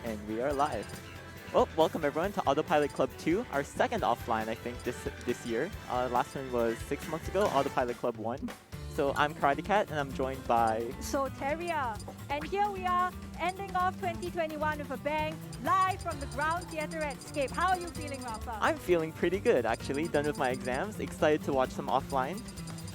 And we are live. Well, welcome everyone to Autopilot Club 2, our second offline, I think, this year. Last one was 6 months ago, Autopilot Club 1. So I'm Karate Cat, and I'm joined by... Soteria. And here we are, ending off 2021 with a bang, live from the Ground Theatre at Scape. How are you feeling, Rafa? I'm feeling pretty good, actually. Done with my exams, excited to watch some offline.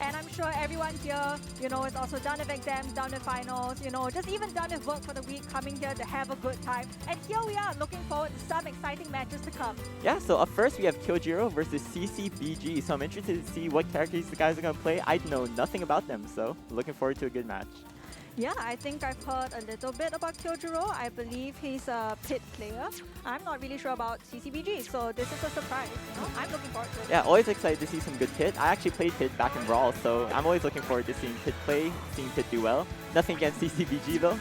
And I'm sure everyone here, is also done with exams, done with finals, just even done with work for the week, coming here to have a good time. And here we are, looking forward to some exciting matches to come. Yeah, so up first we have Kyojuro versus CCBG. So I'm interested to see what characters the guys are going to play. I know nothing about them, so looking forward to a good match. Yeah, I think I've heard a little bit about Kyojuro. I believe he's a pit player. I'm not really sure about CCBG, so this is a surprise. I'm looking forward to it. Yeah, always excited to see some good pit. I actually played pit back in Brawl, so I'm always looking forward to seeing pit play, seeing pit do well. Nothing against CCBG though.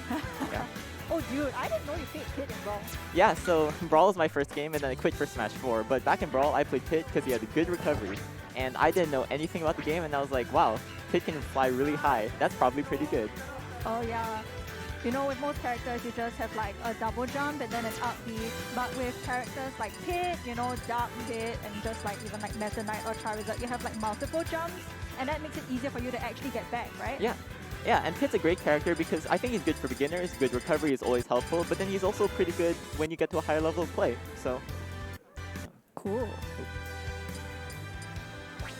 Yeah. Oh dude, I didn't know you played pit in Brawl. Yeah, so Brawl was my first game and then I quit for Smash 4. But back in Brawl, I played pit because he had a good recovery. And I didn't know anything about the game and I was like, wow, pit can fly really high. That's probably pretty good. Oh yeah. With most characters, you just have like a double jump and then an up B. But with characters like Pit, Dark Pit, and just like even like Meta Knight or Charizard, you have like multiple jumps, and that makes it easier for you to actually get back, right? Yeah. Yeah, and Pit's a great character because I think he's good for beginners, good recovery is always helpful, but then he's also pretty good when you get to a higher level of play, so... Cool.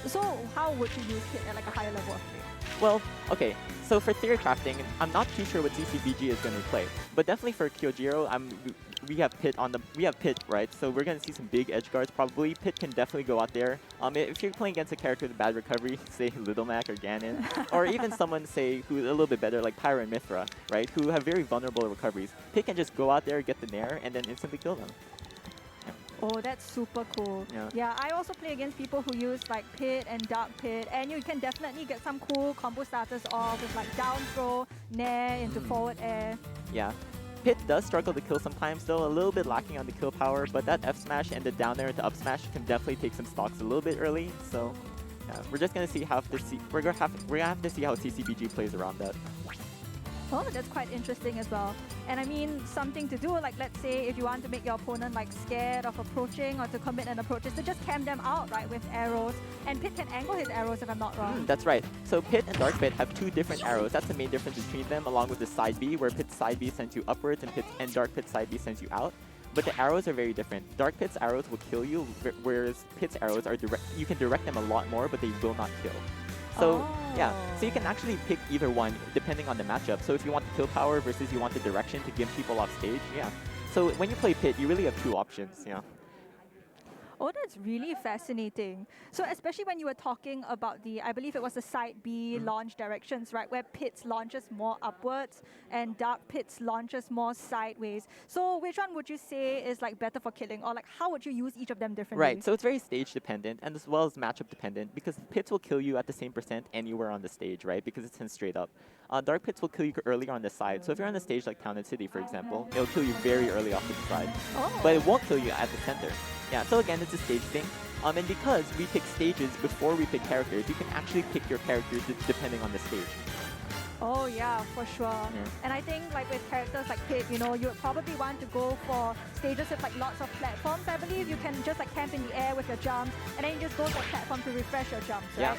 So how would you use Pit at like a higher level of play? Well, okay, so for theory crafting, I'm not too sure what CCBG is going to play, but definitely for Kyojuro, we have Pit, right? So we're going to see some big edge guards probably. Pit can definitely go out there. If you're playing against a character with bad recovery, say Little Mac or Ganon, or even someone, say, who's a little bit better, like Pyra and Mithra, right, who have very vulnerable recoveries, Pit can just go out there, get the Nair, and then instantly kill them. Oh, that's super cool. Yeah, I also play against people who use like Pit and Dark Pit, and you can definitely get some cool combo starters off with like down throw, nair into forward air. Yeah. Pit does struggle to kill sometimes though, a little bit lacking on the kill power, but that F smash and the down air into up smash can definitely take some stocks a little bit early, so yeah, we're just gonna see how we're gonna have to see how CCBG plays around that. Oh, that's quite interesting as well. And I mean, something to do, like let's say if you want to make your opponent like scared of approaching or to commit an approach, is to just camp them out, right, with arrows. And Pit can angle his arrows if I'm not wrong. That's right. So Pit and Dark Pit have two different arrows. That's the main difference between them, along with the side B, where Pit's side B sends you upwards and Dark Pit's side B sends you out. But the arrows are very different. Dark Pit's arrows will kill you, whereas Pit's arrows are direct. You can direct them a lot more, but they will not kill. So, yeah, so you can actually pick either one depending on the matchup. So if you want the kill power versus you want the direction to give people off stage, yeah. So when you play Pit, you really have two options, yeah. Oh, that's really fascinating. So especially when you were talking about the, I believe it was the side B launch directions, right? Where Pit's launches more upwards and Dark Pit's launches more sideways. So which one would you say is like better for killing? Or like how would you use each of them differently? Right, so it's very stage dependent and as well as matchup dependent because Pits will kill you at the same percent anywhere on the stage, right? Because it's sent straight up. Dark Pits will kill you earlier on the side. So if you're on the stage like Town and City, for example, it'll kill you very early off to the side. But it won't kill you at the center. Yeah, so again, it's a stage thing. And because we pick stages before we pick characters, you can actually pick your characters depending on the stage. Oh yeah, for sure. Yeah. And I think like with characters like Pit, you would probably want to go for stages with like lots of platforms. I believe you can just like camp in the air with your jumps, and then you just go for a platform to refresh your jumps, right?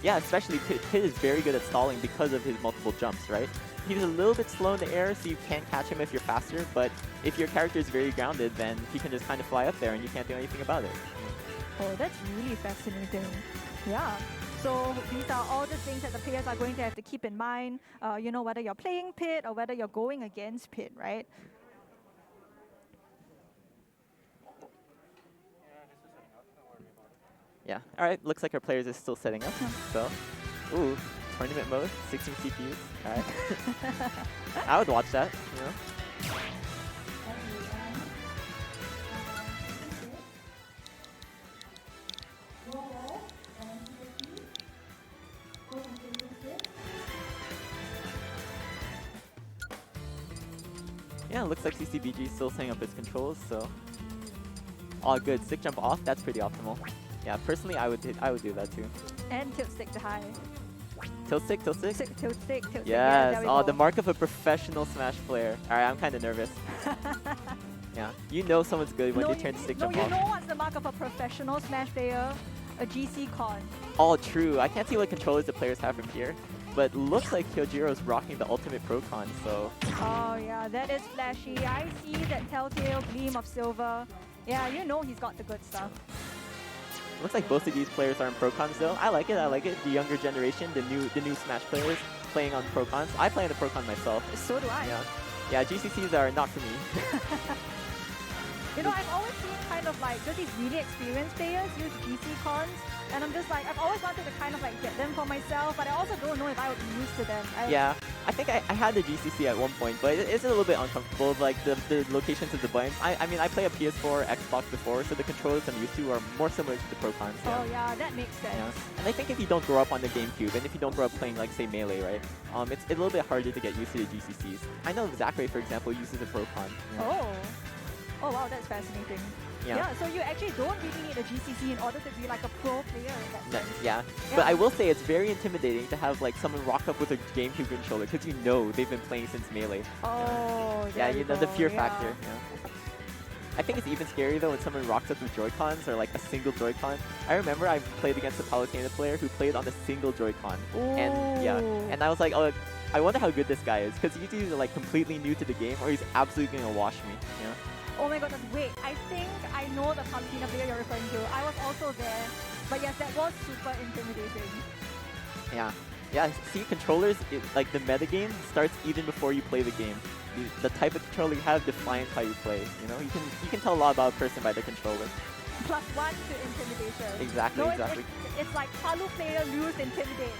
Yeah, especially Pit is very good at stalling because of his multiple jumps, right? He's a little bit slow in the air, so you can't catch him if you're faster, but if your character is very grounded, then he can just kind of fly up there and you can't do anything about it. Oh, that's really fascinating. Yeah. So these are all the things that the players are going to have to keep in mind, whether you're playing Pit or whether you're going against Pit, right? Yeah, alright, looks like our players are still setting up, so, ooh, tournament mode, 16 CPUs, alright. I would watch that, Yeah, looks like CCBG is still setting up its controls, so all good. Stick jump off, that's pretty optimal. Yeah, personally, I would do that too. And tilt stick to high. Tilt stick, tilt stick. Tilt stick, tilt stick. Yes. there we Oh, go. the mark of a professional Smash player. Alright, I'm kind of nervous. Yeah. You know someone's good when no, they turn stick no, jump you off. know what's the mark of a professional Smash player? A GC con. All true. I can't see what controllers the players have from here. But looks like Kyojuro's rocking the ultimate Pro Con, so... Oh yeah, that is flashy. I see that telltale gleam of silver. Yeah, you know he's got the good stuff. Looks like both of these players are in Pro Cons though. I like it, I like it. The younger generation, the new Smash players playing on Pro Cons. I play on the Pro Con myself. So do I. Yeah, GCCs are not for me. You know, I've always seen kind of like just these really experienced players use GC cons, and I'm just like, I've always wanted to kind of like get them for myself, but I also don't know if I would be used to them. Yeah, I think I had the GCC at one point, but it's a little bit uncomfortable, like the locations of the buttons. I mean, I play a PS4, Xbox before, so the controllers I'm used to are more similar to the Pro Cons. Oh yeah, that makes sense. Yeah. And I think if you don't grow up on the GameCube, and if you don't grow up playing like say Melee, right, it's a little bit harder to get used to the GCCs. I know Zachary, for example, uses a Pro Con. Yeah. Oh wow, that's fascinating. Yeah. So you actually don't really need a GCC in order to be like a pro player in that sense. Yeah, but I will say it's very intimidating to have like someone rock up with a GameCube controller because you know they've been playing since Melee. Oh, yeah, you know the fear yeah. factor. Yeah. I think it's even scary though when someone rocks up with Joy-Cons or like a single Joy-Con. I remember I played against a Palutena player who played on a single Joy-Con, and I was like, oh, I wonder how good this guy is because he's either like completely new to the game or he's absolutely gonna wash me. Yeah. Oh my goodness, wait, I think I know the Palutena player you're referring to. I was also there, but yes, that was super intimidating. Yeah. Yeah, see, controllers, like the metagame starts even before you play the game. The type of controller you have defines how you play. You know, you can tell a lot about a person by the controller. +1 to intimidation. Exactly, no, exactly. It's like Palu player lose intimidate.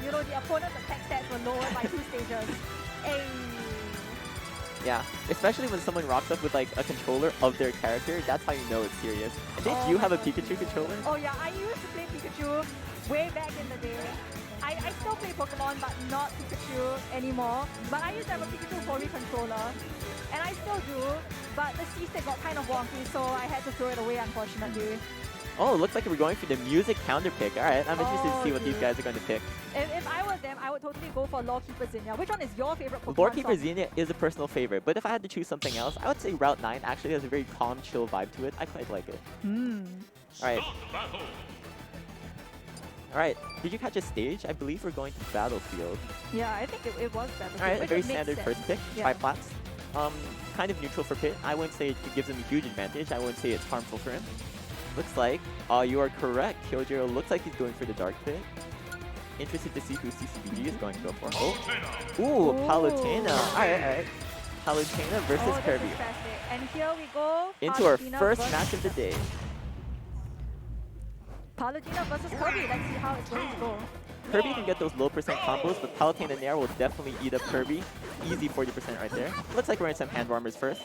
You know, the opponent's attack stats were lowered by 2 stages. Ay. Yeah, especially when someone rocks up with like a controller of their character, that's how you know it's serious. I think you have a Pikachu controller? Oh yeah, I used to play Pikachu way back in the day. I still play Pokemon, but not Pikachu anymore. But I used to have a Pikachu 4V controller, and I still do, but the C-stick got kind of wonky, so I had to throw it away, unfortunately. Oh, it looks like we're going for the music counter pick. Alright, I'm interested to see what these guys are going to pick. If I were them, I would totally go for Lawkeeper Zinnia. Which one is your favorite Pokemon Lawkeeper song? Zinnia is a personal favorite, but if I had to choose something else, I would say Route 9 actually has a very calm, chill vibe to it. I quite like it. Alright. Alright, did you catch a stage? I believe we're going to Battlefield. Yeah, I think it was Battlefield. Alright, very standard sense. first pick, 5 plats. Kind of neutral for Pit. I wouldn't say it gives him a huge advantage. I wouldn't say it's harmful for him. Looks like, you are correct. Kyojuro looks like he's going for the Dark Pit. Interested to see who CCBG is going to go for. Oh, ooh, Palutena. Alright. Palutena versus Kirby. This is fantastic. And here we go. Into our Palutena first versus match of the day. Palutena versus Kirby. Let's see how it's going to go. Kirby can get those low percent combos, but Palutena Nair will definitely eat up Kirby. Easy 40% right there. Looks like we're in some hand warmers first.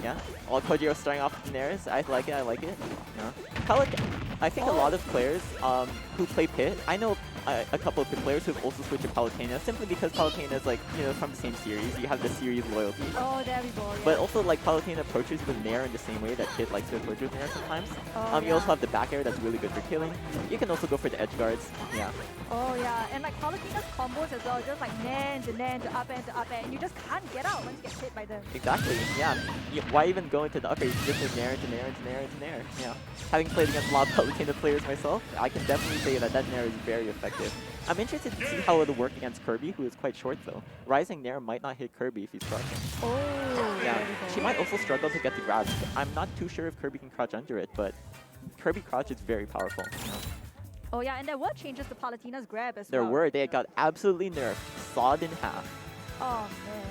Yeah. All Kyojuro starting off with Nairs. I like it, I like it. Yeah. I think a lot of players who play Pit, I know a couple of Pit players who've also switched to Palutena simply because Palutena is like, you know, from the same series. You have the series loyalty. Oh, there we go. Yeah. But also like Palutena approaches with Nair in the same way that Pit likes to approach with Nair sometimes. You also have the back air that's really good for killing. You can also go for the edge guards. Yeah. Oh yeah, and like Palutena's combos as well, just like Nan to up air, and you just can't get out once you get hit by them. Exactly, yeah. Why even go into the upper? You just go Nair into Nair into Nair into Nair. Yeah. Having played against a lot of Palutena players myself, I can definitely say that Nair is very effective. I'm interested to see how it'll work against Kirby, who is quite short though. Rising Nair might not hit Kirby if he's crouching. Oh, yeah. She might also struggle to get the grab. I'm not too sure if Kirby can crouch under it, but Kirby crouch is very powerful. You know? Oh yeah, and there were changes to Palutena's grab as well. There were. They got absolutely nerfed. Sawed in half. Oh man.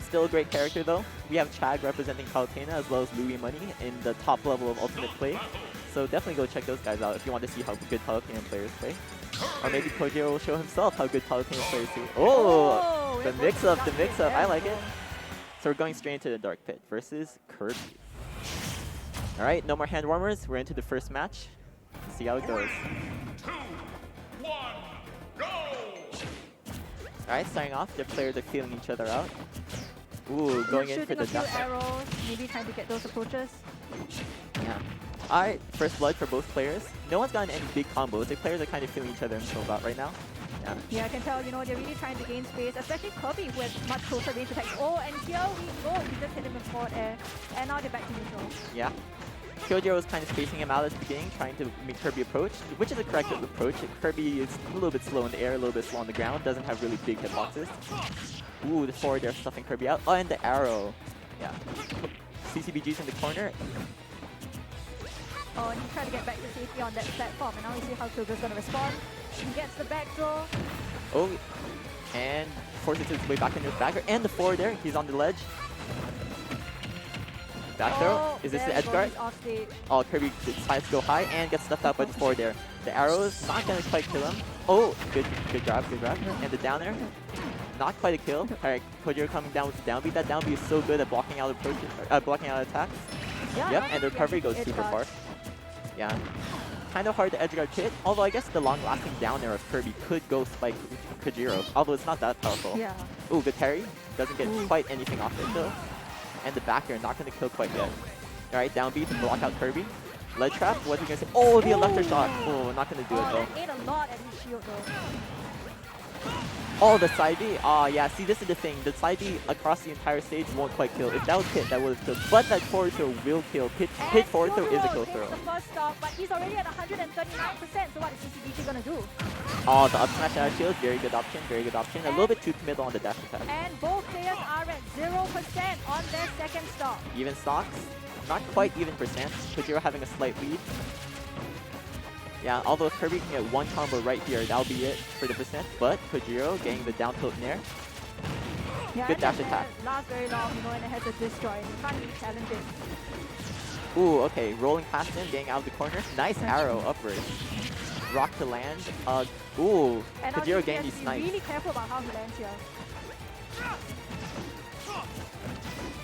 Still a great character though. We have Chag representing Palutena as well as Louis Money in the top level of Ultimate Play. So definitely go check those guys out if you want to see how good Palutena players play. Or maybe Kyojuro will show himself how good Palutena players do. Oh! The mix-up, the mix-up. I like it. So we're going straight into the Dark Pit versus Kirby. Alright, no more hand warmers. We're into the first match. Let's see how it goes. 3, 2, 1, go! Alright, starting off, their players are feeling each other out. Ooh, going in for the shooting a few arrows, maybe trying to get those approaches. Yeah. Alright, first blood for both players. No one's gotten any big combos. The players are kind of feeling each other in combat right now. Yeah. Yeah, I can tell, you know, they're really trying to gain space, especially Kirby who has much closer range attacks. Oh, and here we go. We just hit him with forward air. And now they're back to neutral. Yeah. Kyojuro was kind of spacing him out at the beginning, trying to make Kirby approach, which is a correct approach. Kirby is a little bit slow in the air, a little bit slow on the ground, doesn't have really big hitboxes. Ooh, the forward air stuffing Kirby out. Oh, and the arrow. Yeah. CCBG's in the corner. Oh, and he tried to get back to safety on that platform, and now we see how Kyojoro's going to respond. He gets the back throw. Oh, and forces his way back into his backer, and the forward air. He's on the ledge. Back throw. Is this the edge guard? Off stage. Oh, Kirby decides to go high and gets stuffed out by the forward air. The arrow's not going to quite kill him. Oh, good grab. And the down air, not quite a kill. Alright, Kyojuro coming down with the down B. That down B is so good at blocking out approaches, blocking out attacks. Yeah, Yep, and the recovery goes super far. Yeah. Kind of hard to edge guard hit, although I guess the long-lasting down air of Kirby could go spike Kyojuro, although it's not that powerful. Yeah. Ooh, good parry. Doesn't get quite anything off it though. And the back air not going to kill quite yet. Alright, down B to block out Kirby. Ledge trap, what's he going to say? Oh, the electro shot. Oh, not going to do it though. That ate a lot at his shield though. Oh, the side B. Ah, yeah, see, this is the thing. The side B across the entire stage won't quite kill. If that was hit, that would have killed. But that forward throw will kill. Hit forward throw is a kill throw. The first stop, but he's already at 139%. So what is CCBG going to do? Oh, the up smash out of shield. Very good option. Very good option. A little bit too committal on the dash attack. And both players are at 0% on their second stop. Even stocks. Not quite even percent. Kyojuro having a slight lead. Yeah, although if Kirby can get one combo right here, that'll be it for the percent. But Kyojuro getting the down tilt in there. Yeah, Good dash attack. Lasts very long, you know, and it has a destroy. You can't really challenge it. Ooh, okay. Rolling past him, getting out of the corner. Nice arrow upwards. Rock to land. Ooh, And Kyojuro getting these be snipes. really careful about how he lands here.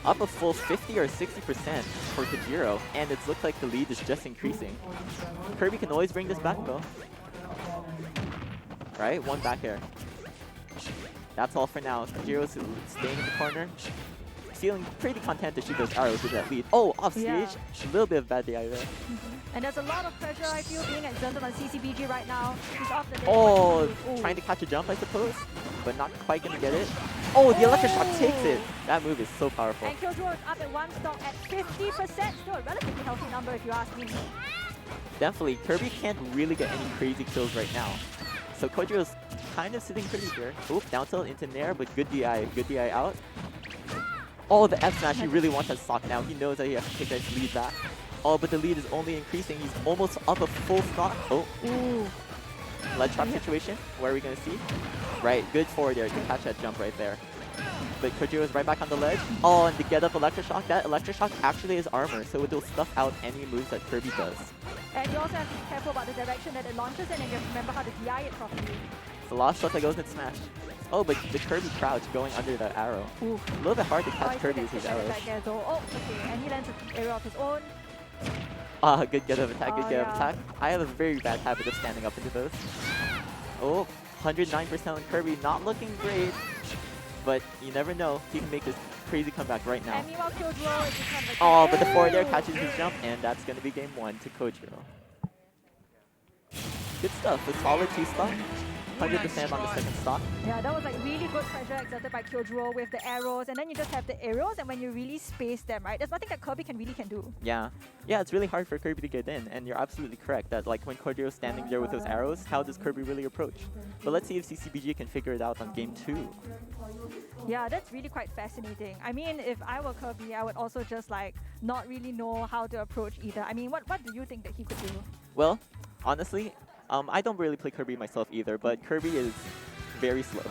Up a full 50 or 60% for Kyojuro, and it looks like the lead is just increasing. Kirby can always bring this back though. Right, one back air. That's all for now. Kyojuro's staying in the corner. Feeling pretty content to shoot those arrows with that lead. Oh, off stage. Yeah. A little bit of bad DI there. And there's a lot of pressure, I feel, being exerted on CCBG right now. He's off the ledge. Oh, Ooh. trying to catch a jump, I suppose, but not quite gonna get it. Oh, the electric shock takes it. That move is so powerful. And Kyojuro is up at one stock at 50%. Still a relatively healthy number if you ask me. Definitely, Kirby can't really get any crazy kills right now. So Kojuro's kind of sitting pretty here. Oop, down tilt into Nair, but good DI out. Oh, the F smash, he really wants that stock now. He knows that he has to take that lead back. Oh, but the lead is only increasing. He's almost up a full stock. Oh, Ooh. ledge trap situation. Where are we going to see? Right, good forward there to catch that jump right there. But Kojuro's right back on the ledge. Oh, and to get up Electroshock. That Electroshock actually is armor, so it will stuff out any moves that Kirby does. And you also have to be careful about the direction that it launches in, and you have to remember how to DI it properly. It's a lot of stuff that goes in Smash. Oh, but the Kirby crouch going under that arrow. Ooh. A little bit hard to catch he's Kirby gonna with his get arrows. back there, though. Oh, okay. And he lands an area of his own. Ah, good get of attack, good Oh, get of yeah. attack. I have a very bad habit of standing up into those. Oh, 109% on Kirby, not looking great. But you never know, he can make this crazy comeback right now. And meanwhile, Kyojuro is just kind of like... Oh, but the forward air Ooh. catches his jump, and that's going to be game 1 to Kyojuro. Good stuff, a solid 2-stock. 100% on the second stock. Yeah, that was like really good pressure exerted by Kyojuro with the arrows, and then you just have the arrows, and when you really space them, right, there's nothing that Kirby can do. Yeah, it's really hard for Kirby to get in, and you're absolutely correct that like when Kojuro's standing there with those arrows, how does Kirby really approach? But let's see if CCBG can figure it out on game 2. Yeah, that's really quite fascinating. I mean, if I were Kirby, I would also just like not really know how to approach either. I mean, what do you think that he could do? Well, honestly, I don't really play Kirby myself either, but Kirby is very slow,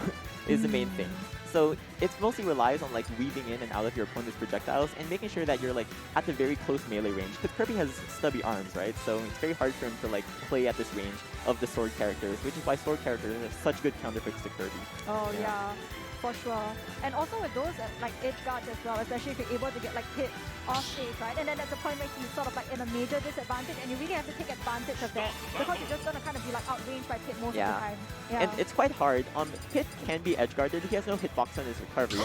is the main thing. So it mostly relies on like weaving in and out of your opponent's projectiles and making sure that you're like at the very close melee range. Because Kirby has stubby arms, right? So it's very hard for him to like play at this range of the sword characters, which is why sword characters are such good counterpicks to Kirby. Oh yeah. for sure. And also with those like edge guards as well, especially if you're able to get like hit off stage, right? And then at the point where he's sort of like in a major disadvantage, and you really have to take advantage of that because you're just gonna kind of be like outranged by Pit most of the time. Yeah. And it's quite hard. Pit can be edge guarded. He has no hitbox on his recovery,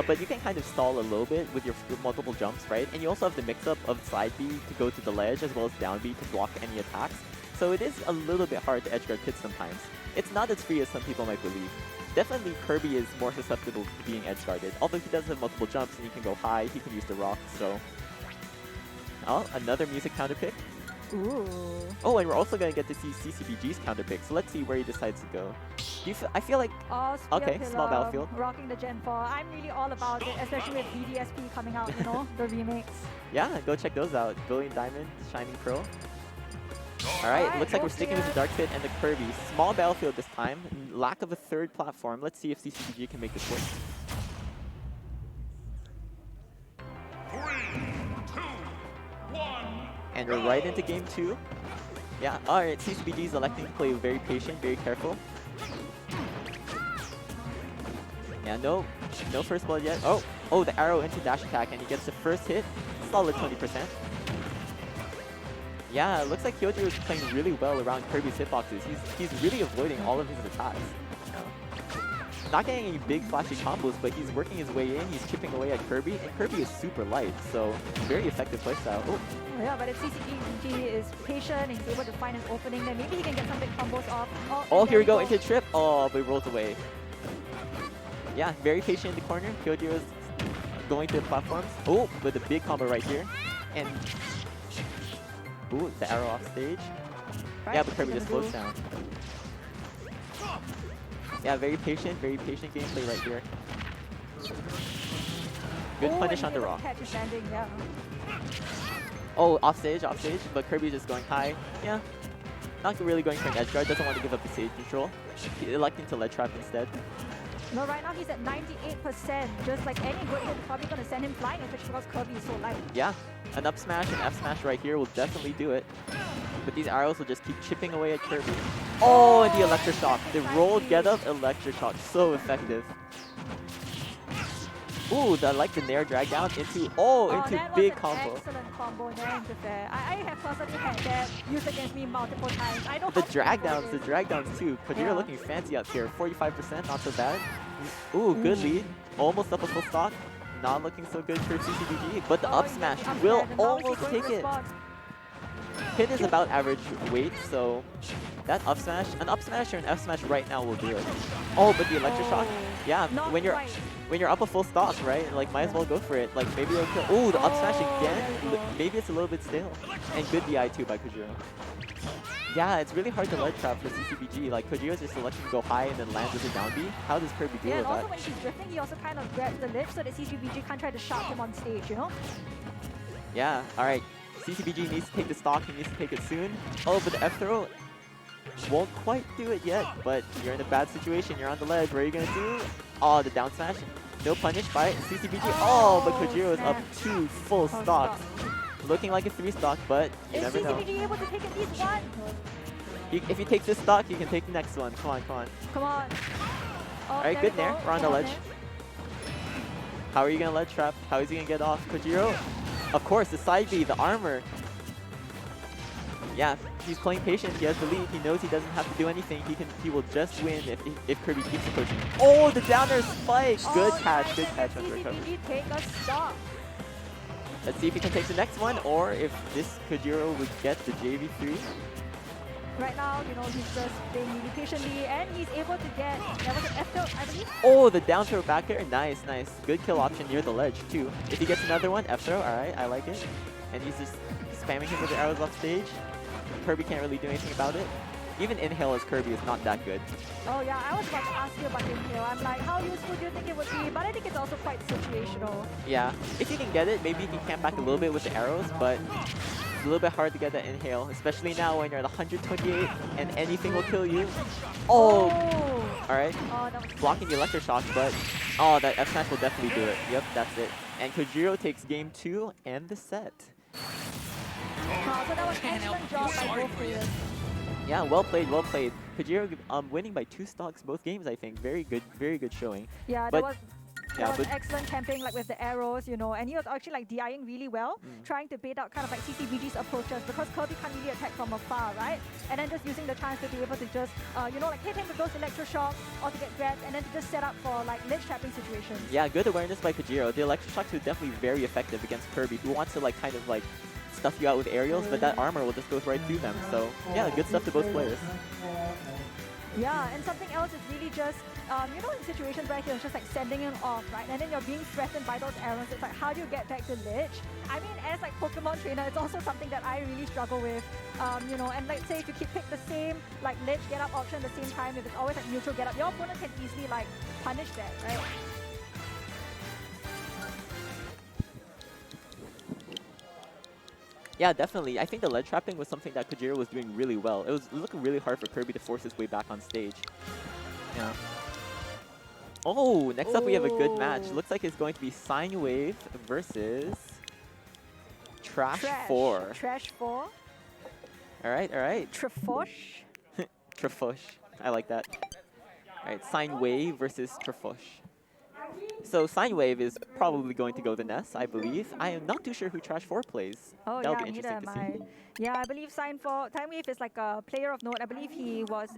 but you can kind of stall a little bit with your multiple jumps, right? And you also have the mix-up of side B to go to the ledge as well as down B to block any attacks. So it is a little bit hard to edge guard Pit sometimes. It's not as free as some people might believe. Definitely Kirby is more susceptible to being edge guarded. Although he does have multiple jumps and he can go high, he can use the rock, so. Oh, another music counter pick. Ooh. Oh, and we're also going to get to see CCBG's counter pick, so let's see where he decides to go. I feel like... Oh, okay, small battlefield. Rocking the Gen 4. I'm really all about it, especially with BDSP coming out, you know, the remakes. Yeah, go check those out. Brilliant Diamond, Shining Pearl. Alright, looks like we're sticking with the Dark Pit and the Kirby. Small battlefield this time. Lack of a third platform. Let's see if CCBG can make this work. 3, 2, 1. And we're right into game 2. Yeah, alright, CCBG is electing to play very patient, very careful. Yeah, no first blood yet. Oh, the arrow into dash attack, and he gets the first hit. Solid 20%. Yeah, it looks like Kyojuro is playing really well around Kirby's hitboxes. He's really avoiding all of his attacks. Not getting any big flashy combos, but he's working his way in, he's chipping away at Kirby, and Kirby is super light, so very effective playstyle. Oh. Yeah, but if CCBG is patient and he's able to find an opening, then maybe he can get some big combos off. Oh, here we go into trip. Oh, but he rolls away. Yeah, very patient in the corner. Kyojuro is going to the platforms. Oh, with a big combo right here. And ooh, the arrow off stage. Right, yeah, but Kirby just slows down. Yeah, very patient gameplay right here. Good punish on the rock. Landing, yeah. Oh, off stage, but Kirby's just going high. Yeah, not really going for an edge guard, doesn't want to give up the stage control. He's electing to ledge trap instead. No, right now he's at 98%. Just like any good hit, probably going to send him flying, especially because Kirby is so light. Yeah, an up smash and F smash right here will definitely do it. But these arrows will just keep chipping away at Kirby. Oh, and the electric shock. The rolled get up electric shock. So effective. Ooh, I like the nair drag down into big combo. Excellent combo there into fair. I have personally had that used against me multiple times. I know the drag downs too. Kyojuro looking fancy up here. 45%, not so bad. Ooh, good lead. Almost up a full stock. Not looking so good for CCBG, but the up smash will almost take it. Pit is about average weight, so that up smash, an up smash or an F smash right now will do it. Oh, but the electric shock, yeah. When you're up a full stock, right? Like might as well go for it. Like maybe it'll kill. Oh, the up smash again. Maybe it's a little bit stale. And good DI too by Kyojuro. Yeah, it's really hard to ledge trap for CCBG. Like Kyojuro just selecting to go high and then land with a down B. How does Kirby deal with that? Yeah, and also when he's drifting, he also kind of grabs the ledge so that CCBG can't try to shout him on stage, you know? Yeah. All right. CCBG needs to take the stock, he needs to take it soon. Oh, but the F throw won't quite do it yet, but you're in a bad situation, you're on the ledge, what are you gonna do? Oh, the down smash, no punish by CCBG. Oh, but Kyojuro is up 2 full stocks. Looking like a 3 stock, but you never know. Is CCBG able to take at least one? If you take this stock, you can take the next one. Come on. Come on. Oh, Alright, good nair, we're on the ledge. How are you gonna ledge trap? How is he gonna get off? Kyojuro? Of course, the side B, the armor. Yeah, he's playing patient. He has the lead. He knows he doesn't have to do anything. He will just win if Kirby keeps approaching. Oh, the downer spike! Good catch on the recovery. Take a stop. Let's see if he can take the next one, or if this Kyojuro would get the JV3. Right now, you know, he's just playing really patiently, and he's able to get, that was an F tilt, I believe. Oh, the down throw back air. Nice. Good kill option near the ledge, too. If he gets another one, F throw, alright, I like it. And he's just spamming him with the arrows off stage. Kirby can't really do anything about it. Even inhale as Kirby is not that good. Oh yeah, I was about to ask you about inhale. I'm like, how useful do you think it would be? But I think it's also quite situational. Yeah, if you can get it, maybe you can camp back a little bit with the arrows, but it's a little bit hard to get that inhale, especially now when you're at 128 and anything will kill you. Oh! Alright, blocking the electric shock, but that F smash will definitely do it. Yep, that's it. And Kyojuro takes game 2 and the set. So that was an excellent job by both players. Yeah, well played, well played. Kyojuro winning by 2 stocks both games, I think. Very good showing. Yeah, But that was excellent camping, like with the arrows, you know, and he was actually like DIing really well, trying to bait out kind of like CCBG's approaches because Kirby can't really attack from afar, right? And then just using the chance to be able to just, you know, like hit him with those electroshocks or to get grabbed and then to just set up for like ledge trapping situations. Yeah, good awareness by Kyojuro. The electroshocks are definitely very effective against Kirby, who wants to like kind of like stuff you out with aerials, but that armor will just go right through them. So yeah, good stuff to both players. Yeah, and something else is really just, you know, in situations where he was just like sending him off, right? And then you're being threatened by those arrows. It's like, how do you get back to ledge? I mean, as like Pokemon trainer, it's also something that I really struggle with. You know, and let's say if you keep pick the same like ledge get up option at the same time, if it's always like neutral get up, your opponent can easily like punish that, right? Yeah, definitely. I think the ledge trapping was something that Kyojuro was doing really well. It was looking really hard for Kirby to force his way back on stage. Yeah. Oh, next up we have a good match. Looks like it's going to be Sine Wave versus Trash 4. Trash 4. Alright, alright. Trefosh. Trefosh. I like that. Alright, Sine Wave versus Trefosh. So Sine Wave is probably going to go the Ness, I believe. I am not too sure who Trash 4 plays. Oh That'll yeah, be neither interesting am to see. I. Yeah, I believe Sine Wave is like a player of note. I believe he was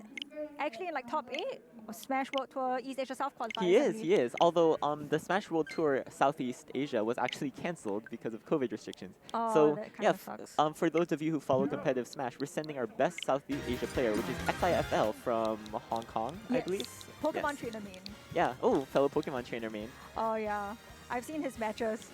actually in like top 8 of Smash World Tour East Asia South qualifiers. He is. Although the Smash World Tour Southeast Asia was actually cancelled because of COVID restrictions. Oh, So that yeah, kinda sucks. for those of you who follow competitive Smash, we're sending our best Southeast Asia player, which is XIFL from Hong Kong, I believe. Pokemon Yes. trainer main. Yeah. Oh, fellow Pokemon trainer main. Oh yeah, I've seen his matches.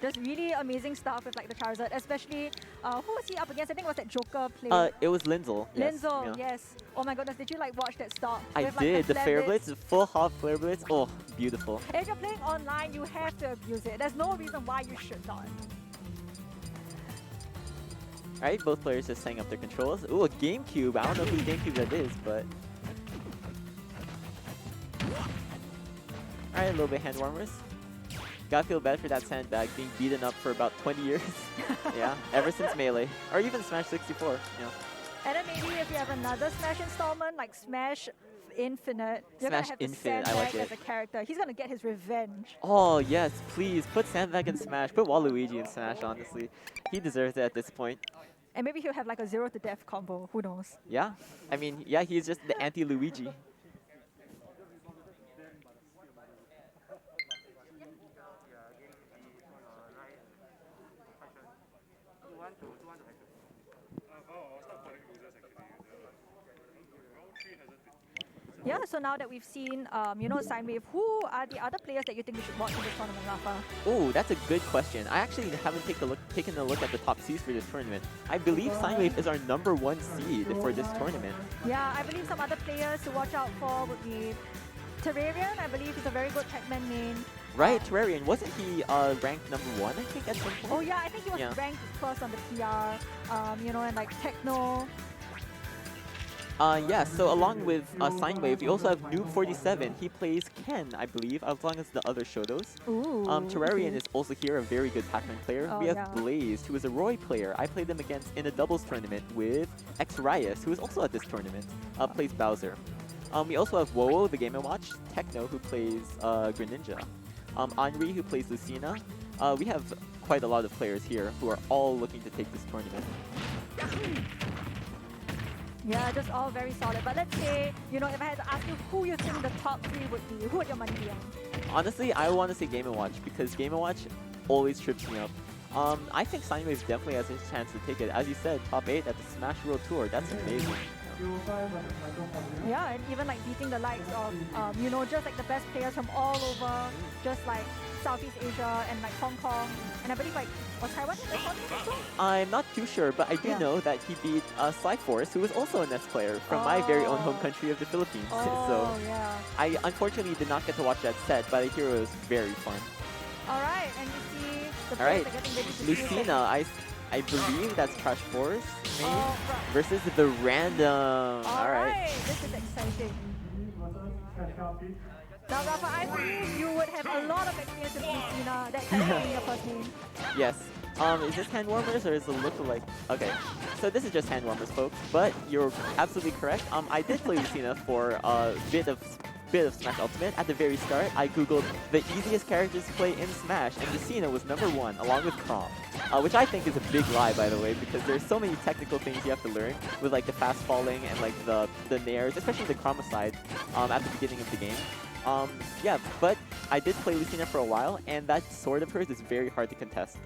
Just really amazing stuff with like the Charizard, especially who was he up against? I think it was that Joker player. It was Linzel. Yes. Linzel, Yeah. yes. Oh my goodness, did you like watch that stop? I with, did. Like, The Flare Blitz, the full hop Flare Blitz. Oh, beautiful. If you're playing online, you have to abuse it. There's no reason why you should not. Alright, both players just setting up their controls. Ooh, a GameCube. I don't know whose GameCube that is, but... Alright, a little bit hand warmers. Gotta feel bad for that sandbag being beaten up for about 20 years. Yeah, ever since Melee. Or even Smash 64. Yeah. And then maybe if you have another Smash installment, like Smash Infinite, you're Smash gonna have Infinite, the I like Sandbag it. as a character. He's gonna get his revenge. Oh, yes, please. Put Sandbag in Smash. Put Waluigi in Smash, honestly. He deserves it at this point. And maybe he'll have like a 0 to death combo. Who knows? Yeah. I mean, yeah, he's just the anti-Luigi. Yeah, so now that we've seen, you know, Sine Wave, who are the other players that you think we should watch in this tournament, Rafa? Oh, that's a good question. I actually haven't taken a look at the top seeds for this tournament. I believe Sine Wave is our #1 seed for this tournament. Yeah, I believe some other players to watch out for would be Terrarian. I believe he's a very good Pac-Man main. Right, Terrarian. Wasn't he ranked #1, I think, at some point? Oh yeah, I think he was ranked first on the PR, you know, and like Techno. Yeah, so along with Sine Wave, we also have Noob47. He plays Ken, I believe, as long as the other Shotos. Ooh, Terrarian is also here, a very good Pac-Man player. Oh, we have yeah. Blazed, who is a Roy player. I played them against in a doubles tournament with X-Rias, who is also at this tournament. Plays Bowser. We also have Wowo, the Game & Watch, Techno, who plays Greninja, Henri, who plays Lucina. We have quite a lot of players here who are all looking to take this tournament. Yeah, just all very solid. But let's say, you know, if I had to ask you who you think the top 3 would be, who would your money be on? Honestly, I want to say Game & Watch because Game & Watch always trips me up. I think Sine Wave definitely has a chance to take it. As you said, top 8 at the Smash World Tour. That's amazing. Yeah, and even like beating the likes of, you know, just like the best players from all over, just like Southeast Asia and like Hong Kong. And I believe like, was Taiwan in the tournament as well? I'm not too sure, but I do know that he beat Slyforce, who is also a NES player from my very own home country of the Philippines. So yeah. I unfortunately did not get to watch that set, but I hear it was very fun. Alright, and you see the players Alright, are getting ready to Lucina, I believe that's Trash Force main right. versus the random. Alright, this is exciting. Now, Rafa, I believe you would have a lot of experience with Lucina. That can be your first name. Yes, Is this hand warmers or is it look-alike? Okay, so this is just hand warmers, folks. But you're absolutely correct. I did play Lucina for a bit of Smash Ultimate. At the very start, I googled the easiest characters to play in Smash, and Lucina was #1, along with Chrom. Which I think is a big lie, by the way, because there's so many technical things you have to learn with like the fast falling and like the nairs, especially the Chroma side at the beginning of the game. Yeah, but I did play Lucina for a while, and that sword of hers is very hard to contest.